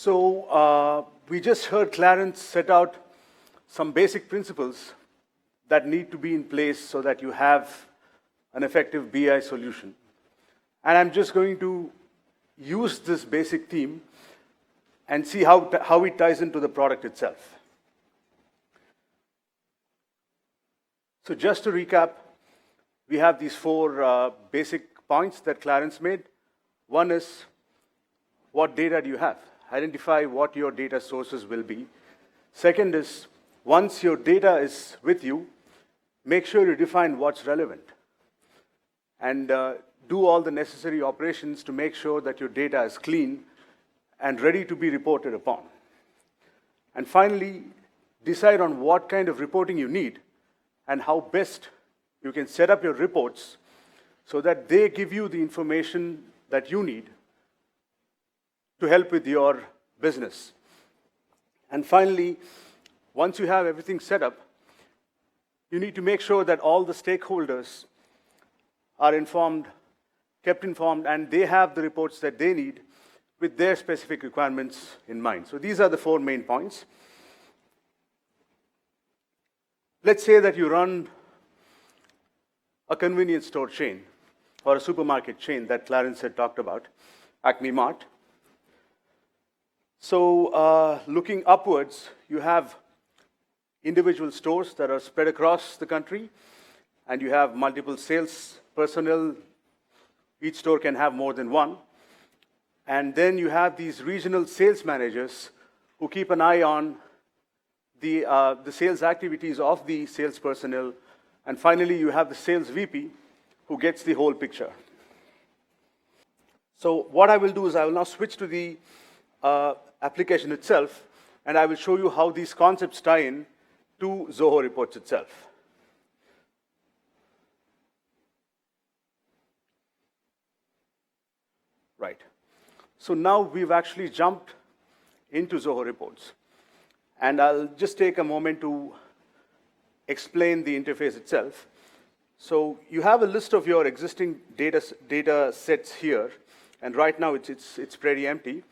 We just heard Clarence set out some basic principles that need to be in place so that you have an effective BI solution. And I'm just going to use this basic theme and see how it ties into the product itself. So just to recap, we have these four basic points that Clarence made. One is, what data do you have? Identify what your data sources will be. Second is, once your data is with you, make sure you define what's relevant. And do all the necessary operations to make sure that your data is clean and ready to be reported upon. And finally, decide on what kind of reporting you need and how best you can set up your reports so that they give you the information that you need to help with your business. And finally, once you have everything set up, you need to make sure that all the stakeholders are informed, kept informed, and they have the reports that they need with their specific requirements in mind. So these are the four main points. Let's say that you run a convenience store chain or a supermarket chain that Clarence had talked about, Acme Mart. So looking upwards, you have individual stores that are spread across the country, and you have multiple sales personnel. Each store can have more than one. And then you have these regional sales managers who keep an eye on the sales activities of the sales personnel. And finally, you have the sales VP who gets the whole picture. So what I will do is I will now switch to the application itself, and I will show you how these concepts tie in to Zoho Reports itself. Right. So now we've actually jumped into Zoho Reports. And I'll just take a moment to explain the interface itself. So you have a list of your existing data sets here, and right now it's pretty empty.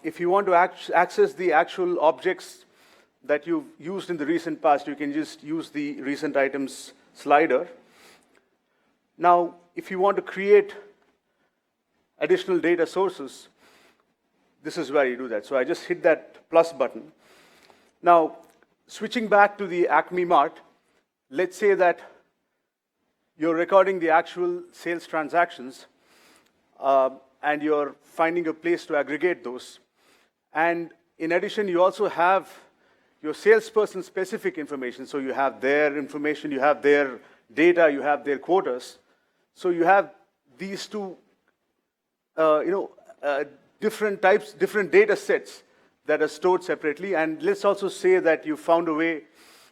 If you want to access the actual objects that you've used in the recent past, you can just use the recent items slider. Now, if you want to create additional data sources, this is where you do that. So I just hit that plus button. Now, switching back to the Acme Mart, let's say that you're recording the actual sales transactions, and you're finding a place to aggregate those. And in addition, you also have your salesperson specific information. So you have their information, you have their data, you have their quotas. So you have these two different data sets that are stored separately. And let's also say that you found a way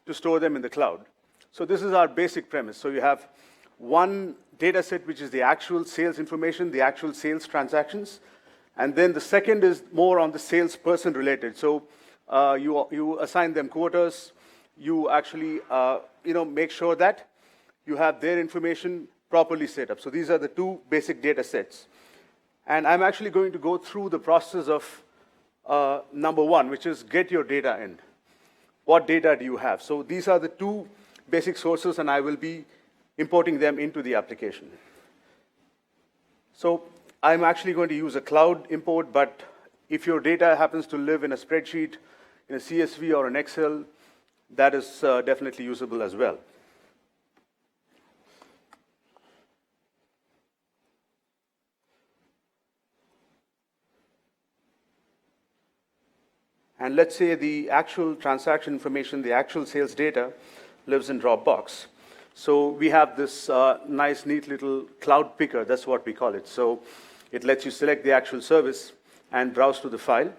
to store them in the cloud. So this is our basic premise. So you have one data set, which is the actual sales information, the actual sales transactions. And then the second is more on the salesperson related. So you assign them quotas. You actually make sure that you have their information properly set up. So these are the two basic data sets. And I'm actually going to go through the process of number one, which is get your data in. What data do you have? So these are the two basic sources, and I will be importing them into the application. So I'm actually going to use a cloud import, but if your data happens to live in a spreadsheet, in a CSV or an Excel, that is definitely usable as well. And let's say the actual transaction information, the actual sales data, lives in Dropbox. So we have this nice, neat little cloud picker. That's what we call it. So it lets you select the actual service and browse to the file.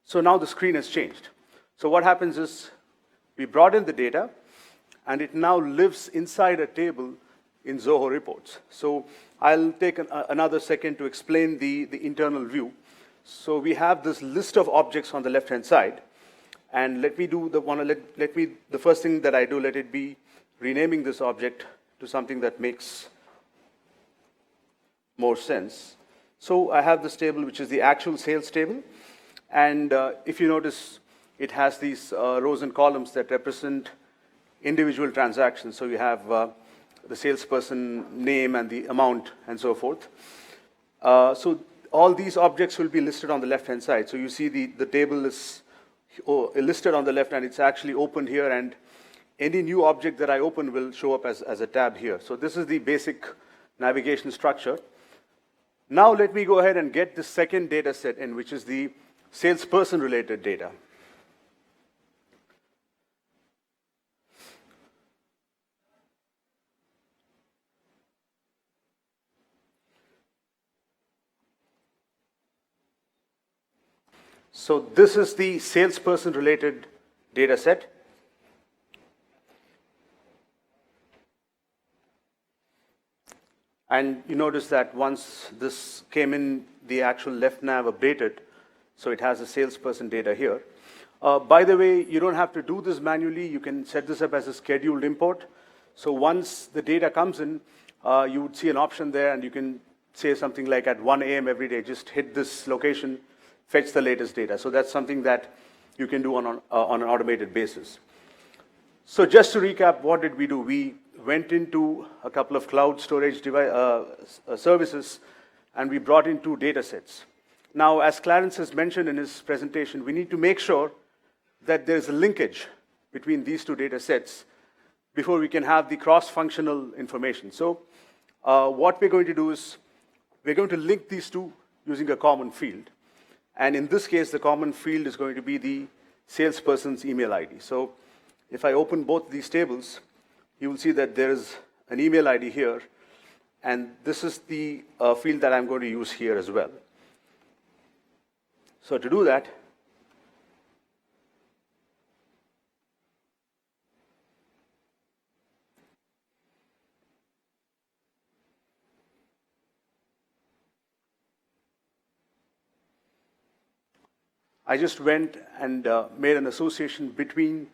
So now the screen has changed. So what happens is we brought in the data, and it now lives inside a table in Zoho Reports. So I'll take another second to explain the internal view. So we have this list of objects on the left-hand side, And let me do the first thing that I do, let it be renaming this object to something that makes more sense. So I have this table, which is the actual sales table. And if you notice, it has these rows and columns that represent individual transactions. So you have the salesperson name and the amount and so forth. So all these objects will be listed on the left-hand side. So you see the table is listed on the left, and it's actually opened here, and any new object that I open will show up as a tab here. So this is the basic navigation structure. Now let me go ahead and get the second data set in, which is the salesperson-related data. So this is the salesperson-related data set. And you notice that once this came in, the actual left nav updated, so it has the salesperson data here. By the way, you don't have to do this manually. You can set this up as a scheduled import. So once the data comes in, you would see an option there, and you can say something like at 1 a.m. every day, just hit this location, fetch the latest data. So that's something that you can do on an automated basis. So just to recap, what did we do? We went into a couple of cloud storage services, and we brought in 2 data sets. Now, as Clarence has mentioned in his presentation, we need to make sure that there's a linkage between these 2 data sets before we can have the cross-functional information. So what we're going to do is we're going to link these 2 using a common field. And in this case, the common field is going to be the salesperson's email ID. So if I open both these tables, you will see that there is an email ID here, and this is the field that I'm going to use here as well. So to do that, I just went and made an association between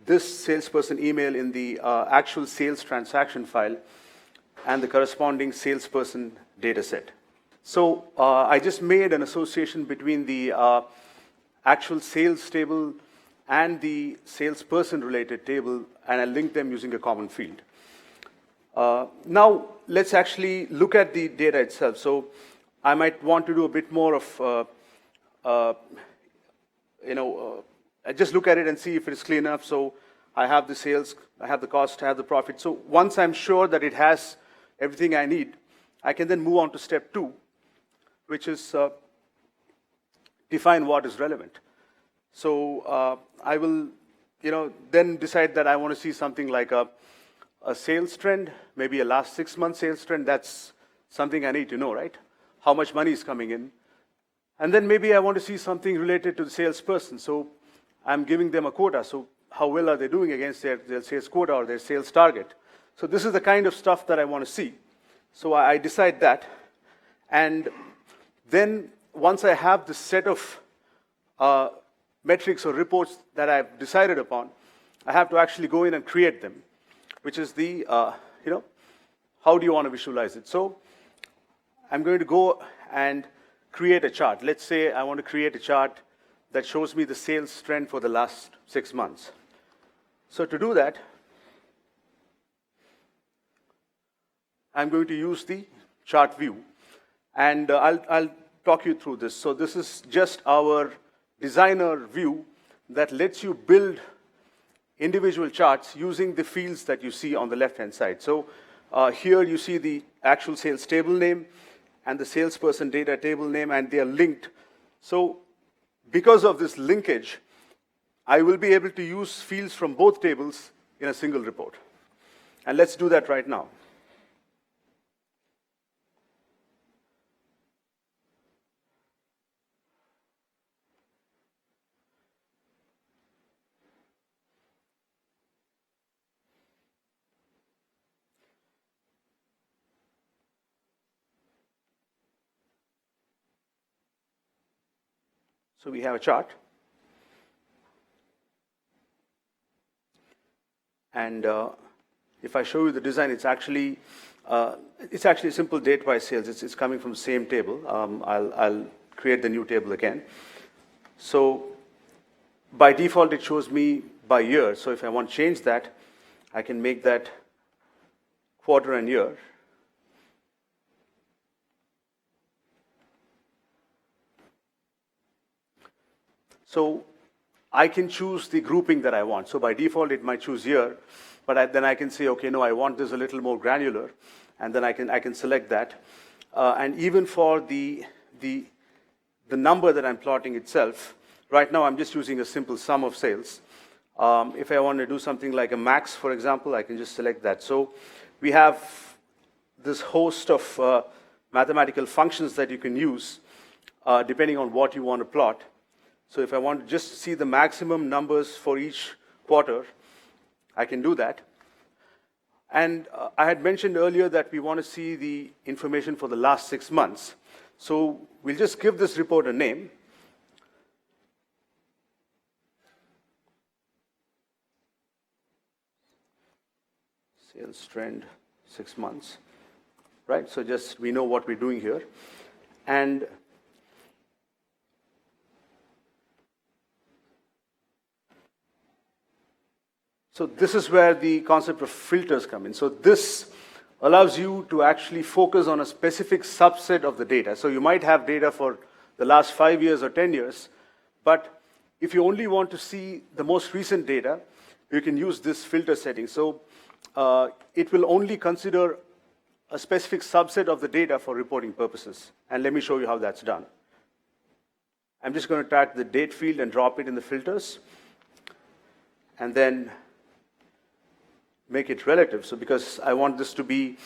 this salesperson email in the actual sales transaction file and the corresponding salesperson data set. So I just made an association between the actual sales table and the salesperson related table, and I linked them using a common field. Now let's actually look at the data itself. So I might want to do a bit more of I just look at it and see if it is clean enough. So I have the sales, I have the cost, I have the profit. So once I'm sure that it has everything I need, I can then move on to step 2, which is define what is relevant. So I will, then decide that I want to see something like a sales trend, maybe a last 6 month sales trend. That's something I need to know, right? How much money is coming in. And then maybe I want to see something related to the salesperson. So I'm giving them a quota. So how well are they doing against their sales quota or their sales target? So this is the kind of stuff that I want to see. So I decide that. And then once I have this set of metrics or reports that I've decided upon, I have to actually go in and create them, which is the, how do you want to visualize it? So I'm going to go and create a chart. Let's say I want to create a chart that shows me the sales trend for the last 6 months. So to do that, I'm going to use the chart view, and I'll talk you through this. So this is just our designer view that lets you build individual charts using the fields that you see on the left-hand side. So here you see the actual sales table name and the salesperson data table name, and they are linked. So because of this linkage, I will be able to use fields from both tables in a single report. And let's do that right now. So we have a chart. And if I show you the design, it's actually a simple date by sales. It's coming from the same table. I'll create the new table again. So by default, it shows me by year. So if I want to change that, I can make that quarter and year. So I can choose the grouping that I want. So by default, it might choose year, but then I can say, okay, no, I want this a little more granular, and then I can select that. And even for the number that I'm plotting itself, right now I'm just using a simple sum of sales. If I want to do something like a max, for example, I can just select that. So we have this host of mathematical functions that you can use depending on what you want to plot. So if I want to just see the maximum numbers for each quarter, I can do that. And I had mentioned earlier that we want to see the information for the last 6 months. So we'll just give this report a name. Sales trend 6 months, right? So just we know what we're doing here. And so this is where the concept of filters come in. So this allows you to actually focus on a specific subset of the data. So you might have data for the last 5 years or 10 years, but if you only want to see the most recent data, you can use this filter setting. So it will only consider a specific subset of the data for reporting purposes. And let me show you how that's done. I'm just going to tag the date field and drop it in the filters. And then make it relative. So because I want this to be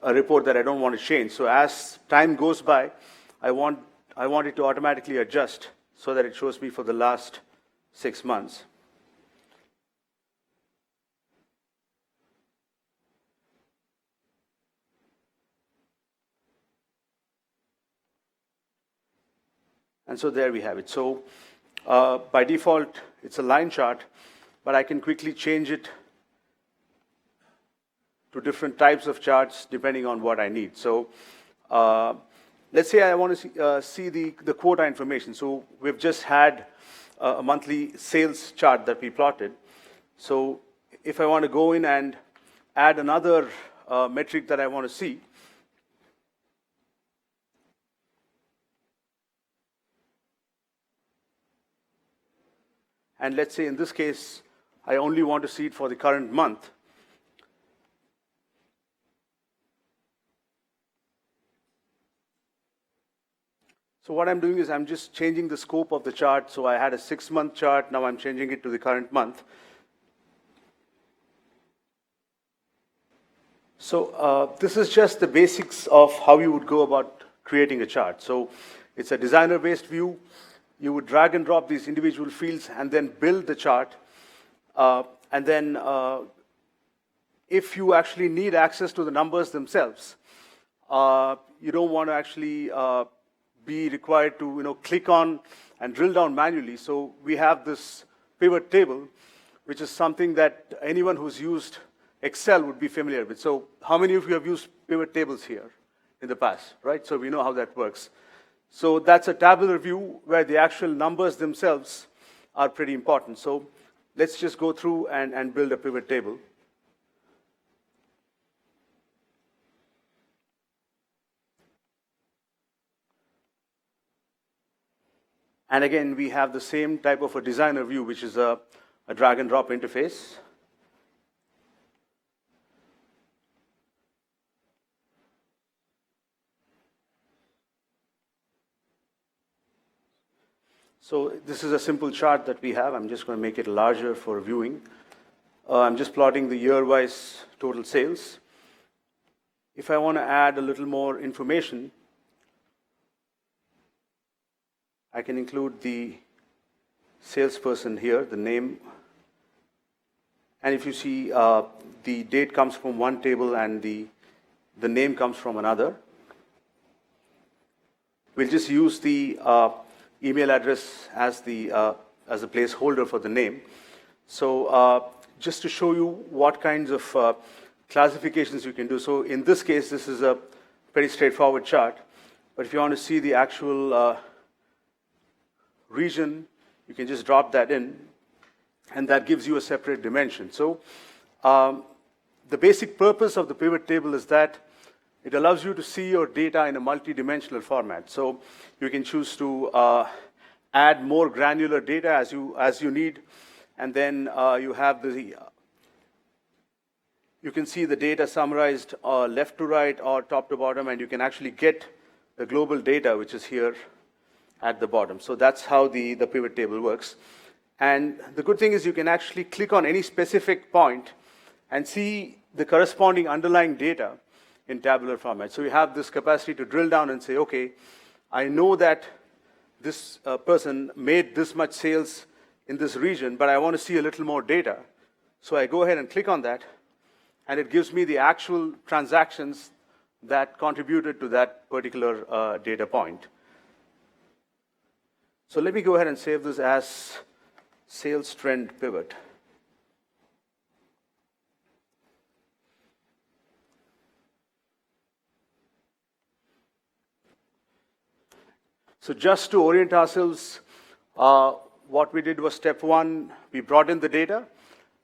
a report that I don't want to change. So as time goes by, I want it to automatically adjust so that it shows me for the last 6 months. And so there we have it. So by default, it's a line chart, but I can quickly change it to different types of charts depending on what I need. So let's say I want to see the quota information. So we've just had a monthly sales chart that we plotted. So if I want to go in and add another metric that I want to see, and let's say in this case, I only want to see it for the current month. So what I'm doing is I'm just changing the scope of the chart. So I had a 6-month chart, now I'm changing it to the current month. So this is just the basics of how you would go about creating a chart. So it's a designer-based view. You would drag and drop these individual fields and then build the chart. And then if you actually need access to the numbers themselves, you don't want to actually be required to click on and drill down manually. So we have this pivot table, which is something that anyone who's used Excel would be familiar with. So how many of you have used pivot tables here in the past, right? So we know how that works. So that's a tabular view where the actual numbers themselves are pretty important. So let's just go through and build a pivot table. And again, we have the same type of a designer view, which is a drag and drop interface. So this is a simple chart that we have. I'm just going to make it larger for viewing. I'm just plotting the year-wise total sales. If I want to add a little more information, I can include the salesperson here, the name. And if you see, the date comes from one table and the name comes from another. We'll just use the email address as the placeholder for the name. So just to show you what kinds of classifications you can do. So in this case, this is a pretty straightforward chart. But if you want to see the actual region, you can just drop that in, and that gives you a separate dimension. So the basic purpose of the pivot table is that it allows you to see your data in a multi-dimensional format. So you can choose to add more granular data as you need, and then you have you can see the data summarized left to right or top to bottom, and you can actually get the global data, which is here at the bottom. So that's how the pivot table works. And the good thing is you can actually click on any specific point and see the corresponding underlying data in tabular format. So you have this capacity to drill down and say, okay, I know that this person made this much sales in this region, but I want to see a little more data. So I go ahead and click on that, and it gives me the actual transactions that contributed to that particular data point. So let me go ahead and save this as sales trend pivot. So just to orient ourselves, what we did was step one, we brought in the data.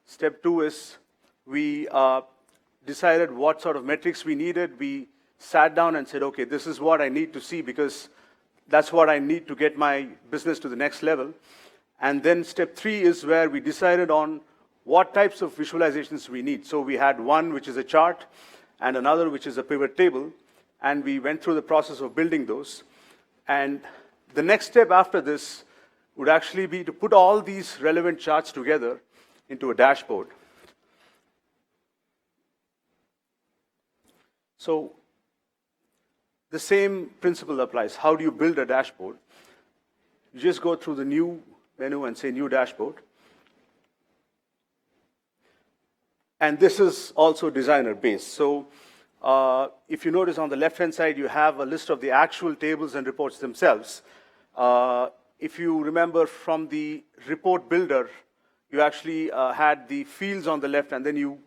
Step two is we decided what sort of metrics we needed. We sat down and said, okay, this is what I need to see because that's what I need to get my business to the next level. And then step three is where we decided on what types of visualizations we need. So we had one which is a chart and another which is a pivot table, and we went through the process of building those. And the next step after this would actually be to put all these relevant charts together into a dashboard. So the same principle applies. How do you build a dashboard? You just go through the new menu and say new dashboard. And this is also designer based. So if you notice on the left-hand side, you have a list of the actual tables and reports themselves. If you remember from the report builder, you actually had the fields on the left, and then you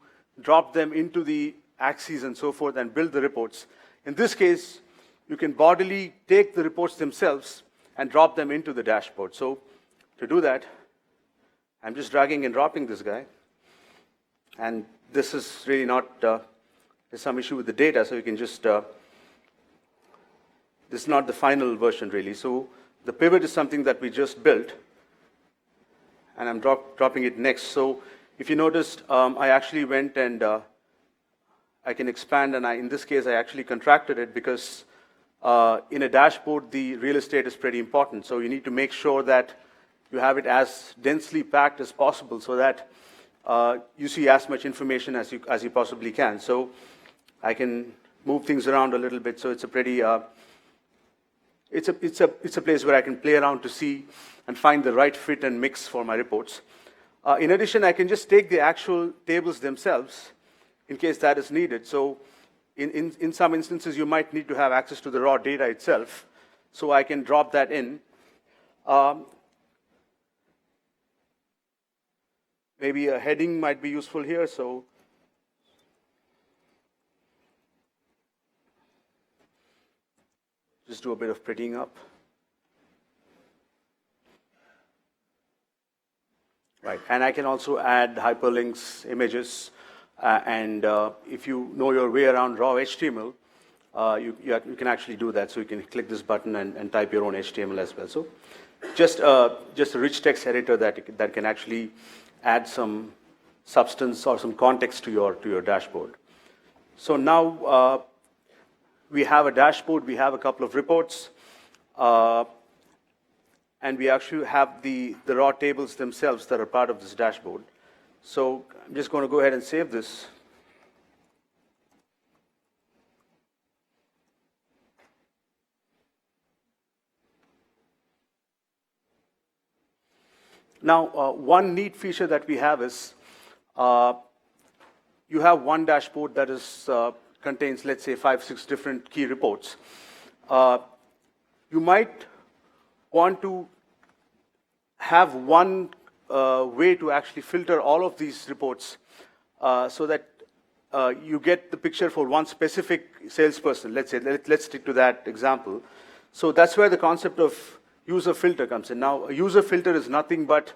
drop them into the axes and so forth and build the reports. In this case, you can bodily take the reports themselves and drop them into the dashboard. So to do that, I'm just dragging and dropping this guy. And this is really not, there's some issue with the data, so you can just, this is not the final version really. So the pivot is something that we just built, and I'm dropping it next. So if you noticed, I actually went and I can expand, and in this case, I actually contracted it because in a dashboard, the real estate is pretty important. So you need to make sure that you have it as densely packed as possible so that you see as much information as you possibly can. So I can move things around a little bit. So it's a pretty, it's a place where I can play around to see and find the right fit and mix for my reports. In addition, I can just take the actual tables themselves in case that is needed. So in some instances, you might need to have access to the raw data itself. So I can drop that in. Maybe a heading might be useful here. So just do a bit of prettying up. Right, and I can also add hyperlinks, images, and if you know your way around raw HTML, you can actually do that. So you can click this button and type your own HTML as well. So just a rich text editor that can actually add some substance or some context to your dashboard. So now we have a dashboard, we have a couple of reports, and we actually have the raw tables themselves that are part of this dashboard. So I'm just going to go ahead and save this. Now, one neat feature that we have is you have one dashboard that is contains, let's say, 5, 6 different key reports. You might want to have one way to actually filter all of these reports so that you get the picture for one specific salesperson. Let's say, let's stick to that example. So that's where the concept of user filter comes in. Now, a user filter is nothing but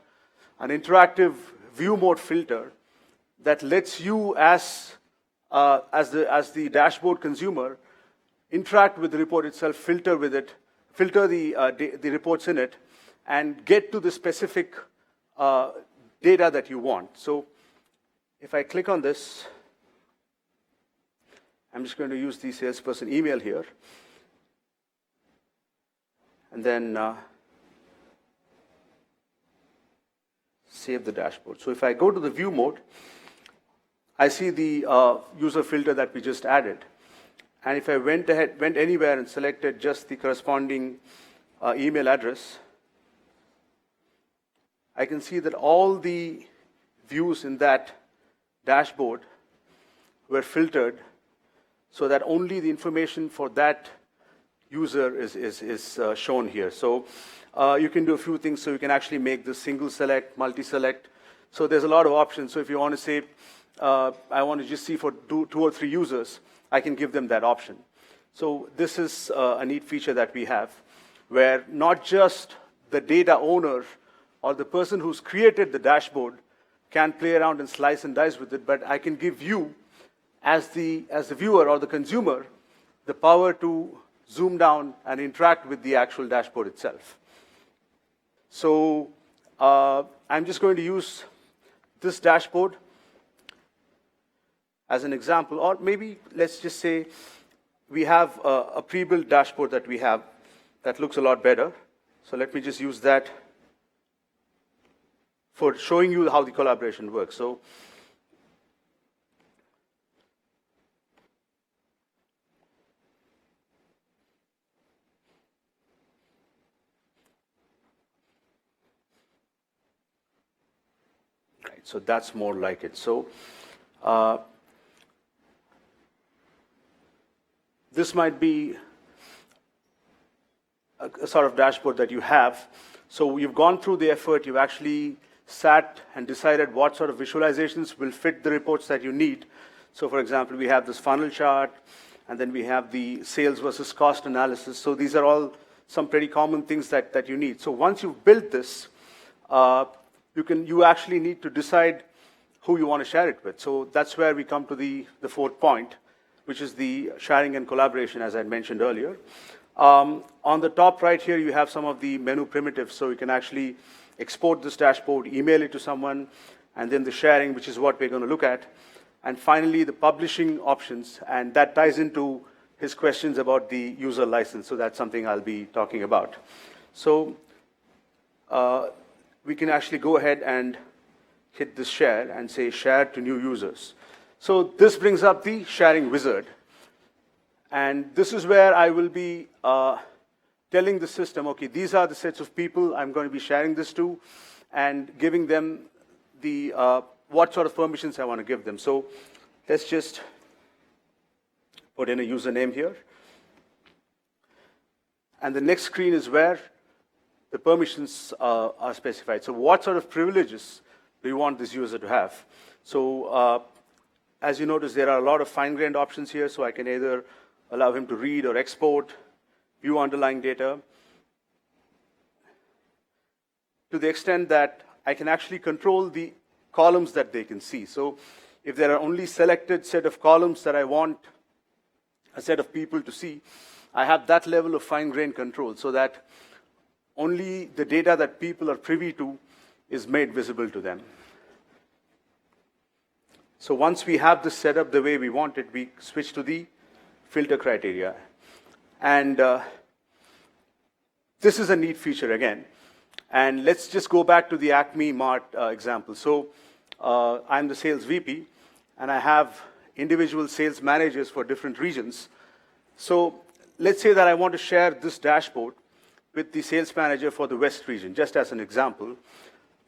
an interactive view mode filter that lets you, as the dashboard consumer, interact with the report itself, filter with it, filter the reports in it, and get to the specific data that you want. So if I click on this, I'm just going to use the salesperson email here, and then save the dashboard. So if I go to the view mode, I see the user filter that we just added. And if I went anywhere and selected just the corresponding email address, I can see that all the views in that dashboard were filtered so that only the information for that user is shown here. So you can do a few things. So you can actually make this single select, multi-select. So there's a lot of options. So if you want to say, I want to just see for two or three users, I can give them that option. So this is a neat feature that we have, where not just the data owner or the person who's created the dashboard can play around and slice and dice with it, but I can give you, as the viewer or the consumer, the power to zoom down and interact with the actual dashboard itself. So I'm just going to use this dashboard as an example, or maybe let's just say we have a pre-built dashboard that we have that looks a lot better. So let me just use that for showing you how the collaboration works. So so that's more like it. So this might be a sort of dashboard that you have. So you've gone through the effort, you've actually sat and decided what sort of visualizations will fit the reports that you need. So for example, we have this funnel chart, and then we have the sales versus cost analysis. So these are all some pretty common things that you need. So once you've built this, you actually need to decide who you want to share it with. So that's where we come to the fourth point, which is the sharing and collaboration, as I mentioned earlier. On the top right here, you have some of the menu primitives. So you can actually export this dashboard, email it to someone, and then the sharing, which is what we're going to look at. And finally, the publishing options, and that ties into his questions about the user license. So that's something I'll be talking about. So we can actually go ahead and hit this share and say share to new users. So this brings up the sharing wizard. And this is where I will be telling the system, okay, these are the sets of people I'm going to be sharing this to, and giving them the what sort of permissions I want to give them. So let's just put in a username here. And the next screen is where the permissions are specified. So what sort of privileges do you want this user to have? So as you notice, there are a lot of fine-grained options here. So I can either allow him to read or export, view underlying data, to the extent that I can actually control the columns that they can see. So if there are only selected set of columns that I want a set of people to see, I have that level of fine-grained control so that only the data that people are privy to is made visible to them. So once we have this set up the way we want it, we switch to the filter criteria. And this is a neat feature again. And let's just go back to the Acme Mart example. So I'm the sales VP, and I have individual sales managers for different regions. So let's say that I want to share this dashboard with the sales manager for the West region, just as an example.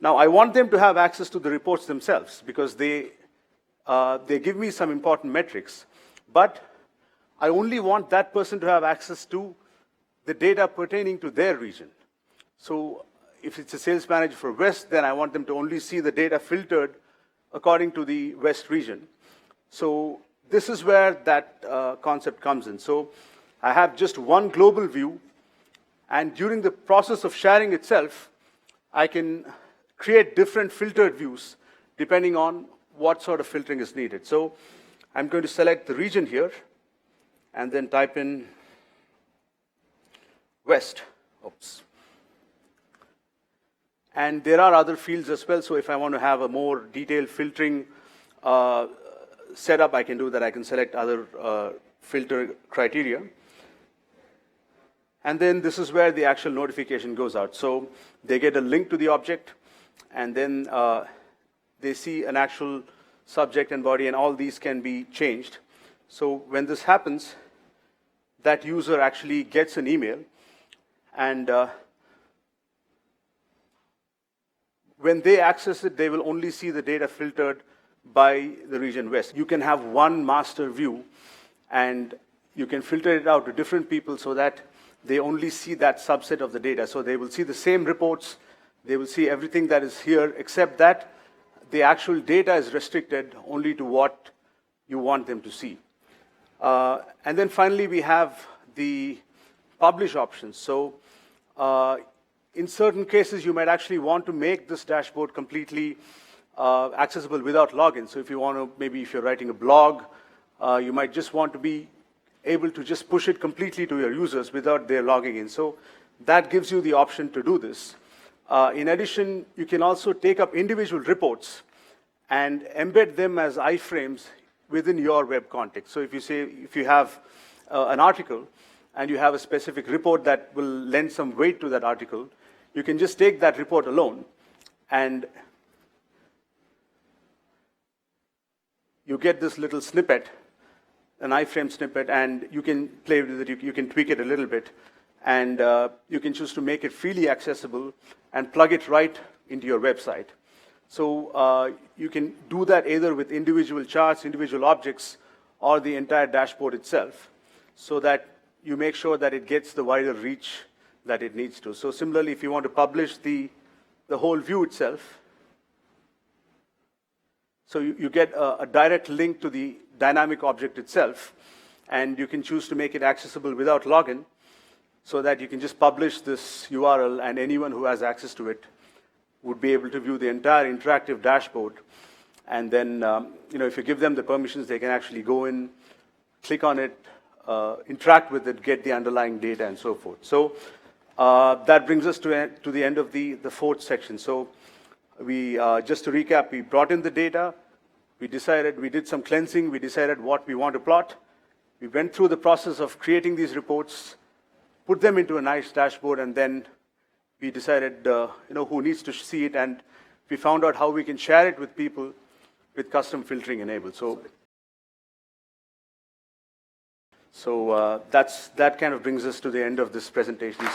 Now, I want them to have access to the reports themselves because they give me some important metrics, but I only want that person to have access to the data pertaining to their region. So if it's a sales manager for West, then I want them to only see the data filtered according to the West region. So this is where that concept comes in. So I have just one global view, and during the process of sharing itself, I can create different filtered views depending on what sort of filtering is needed. So I'm going to select the region here and then type in West. Oops. And there are other fields as well. So if I want to have a more detailed filtering setup, I can do that. I can select other filter criteria. And then this is where the actual notification goes out. So they get a link to the object, and then they see an actual subject and body, and all these can be changed. So when this happens, that user actually gets an email, and when they access it, they will only see the data filtered by the region West. You can have one master view, and you can filter it out to different people so that they only see that subset of the data. So they will see the same reports, they will see everything that is here, except that the actual data is restricted only to what you want them to see. And then finally, we have the publish options. So in certain cases, you might actually want to make this dashboard completely accessible without login. So if you want to, maybe if you're writing a blog, you might just want to be able to just push it completely to your users without their logging in. So that gives you the option to do this. In addition, you can also take up individual reports and embed them as iframes within your web context. So if you have an article and you have a specific report that will lend some weight to that article, you can just take that report alone and you get this little snippet, an iframe snippet, and you can play with it, you can tweak it a little bit, and you can choose to make it freely accessible and plug it right into your website. So you can do that either with individual charts, individual objects, or the entire dashboard itself, so that you make sure that it gets the wider reach that it needs to. So similarly, if you want to publish the whole view itself, so you get a direct link to the dynamic object itself, and you can choose to make it accessible without login, so that you can just publish this URL, and anyone who has access to it would be able to view the entire interactive dashboard. And then, if you give them the permissions, they can actually go in, click on it, interact with it, get the underlying data, and so forth. So that brings us to the end of the fourth section. So we, just to recap, we brought in the data, we did some cleansing, we decided what we want to plot. We went through the process of creating these reports, put them into a nice dashboard, and then we decided who needs to see it, and we found out how we can share it with people with custom filtering enabled. So that kind of brings us to the end of this presentation.